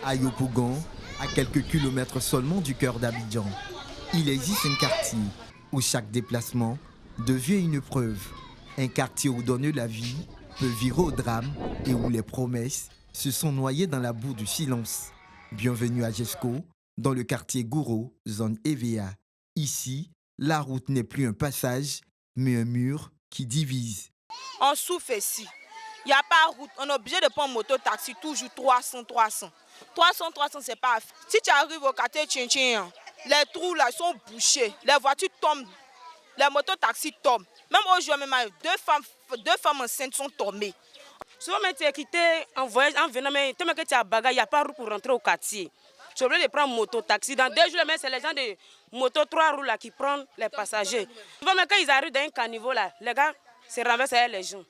À Yopougon, à quelques kilomètres seulement du cœur d'Abidjan, il existe un quartier où chaque déplacement devient une épreuve. Un quartier où donner la vie peut virer au drame et où les promesses se sont noyées dans la boue du silence. Bienvenue à Jesco, dans le quartier Gouro, zone EVA. Ici, la route n'est plus un passage, mais un mur qui divise. On souffre ici. Il n'y a pas de route. On est obligé de prendre moto taxi, toujours 300. 300, c'est pas. Si tu arrives au quartier Tchin, les trous là sont bouchés. Les voitures tombent. Les motos taxis tombent. Même aujourd'hui, deux femmes enceintes sont tombées. Souvent, tu es quitté en voyage, en venant, mais tu as bagage, il n'y a pas de route pour rentrer au quartier. Tu es obligé de prendre moto taxi. Dans 2 jours, c'est les gens de moto 3 roues là qui prennent les passagers. Souvent, quand ils arrivent dans un caniveau là, les gars se renversent avec les gens.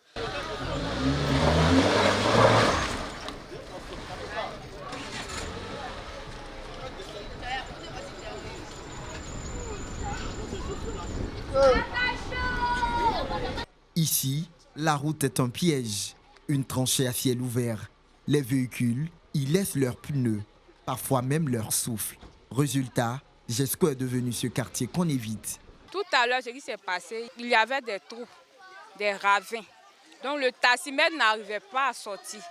Ici, la route est un piège, une tranchée à ciel ouvert. Les véhicules y laissent leurs pneus, parfois même leur souffle. Résultat, Jesco est devenu ce quartier qu'on évite. Tout à l'heure, ce qui s'est passé, il y avait des trous, des ravins. Donc le taximètre n'arrivait pas à sortir.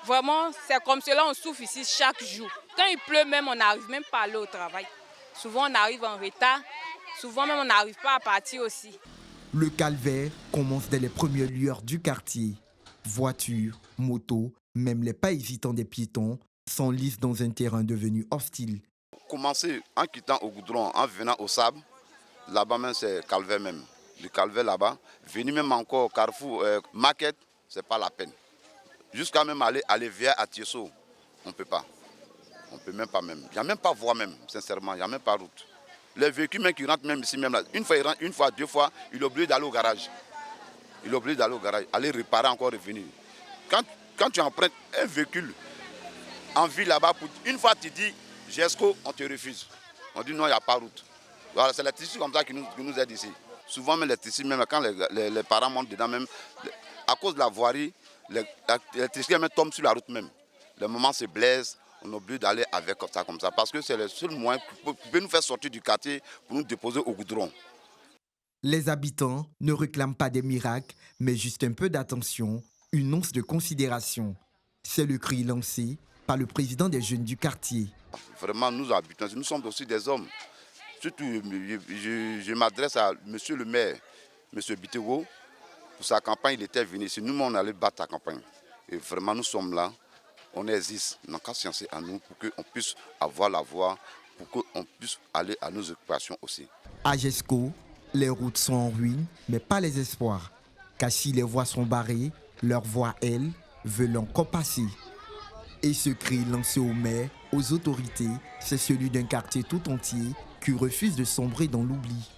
Vraiment, c'est comme cela, on souffre ici chaque jour. Quand il pleut même, on n'arrive même pas à aller au travail. Souvent, on arrive en retard. Souvent même, on n'arrive pas à partir aussi. Le calvaire commence dès les premières lueurs du quartier. Voitures, motos, même les pas hésitants des piétons s'enlisent dans un terrain devenu hostile. Commencer en quittant au goudron, en venant au sable, là-bas même c'est calvaire même. Le calvaire là-bas, venir même encore au Carrefour, Market, c'est pas la peine. Jusqu'à même aller vers à Tiesso, on ne peut pas. On ne peut même pas même. Il n'y a même pas voie même, sincèrement, il n'y a même pas route. Les véhicules même qui rentrent même ici, même là, une fois il rentre, une fois, 2 fois, il est obligé d'aller au garage. Il est obligé d'aller au garage, aller réparer encore, revenir. Quand tu empruntes un véhicule en ville là-bas, une fois tu dis Jesco, on te refuse. On dit non, il n'y a pas route. Voilà, c'est l'électricité comme ça qui nous aide ici. Souvent, même l'électricité, même quand les parents montent dedans, même, à cause de la voirie, l'électricité même tombe sur la route même. Le moment se blesse, on est obligé d'aller avec comme ça, parce que c'est le seul moyen qui peut nous faire sortir du quartier pour nous déposer au goudron. Les habitants ne réclament pas des miracles, mais juste un peu d'attention, une once de considération. C'est le cri lancé par le président des jeunes du quartier. Vraiment, nous habitants, nous sommes aussi des hommes. Surtout, je m'adresse à monsieur le maire, monsieur Bitego. Pour sa campagne, il était venu ici. Nous, on allait battre la campagne. Et vraiment, nous sommes là. On existe. On n'a qu'à sciencer à nous pour qu'on puisse avoir la voie, pour qu'on puisse aller à nos occupations aussi. À Jesco, les routes sont en ruine, mais pas les espoirs. Car si les voies sont barrées, leurs voies, elles, veulent encore passer. Et ce cri lancé aux maires, aux autorités, c'est celui d'un quartier tout entier qui refuse de sombrer dans l'oubli.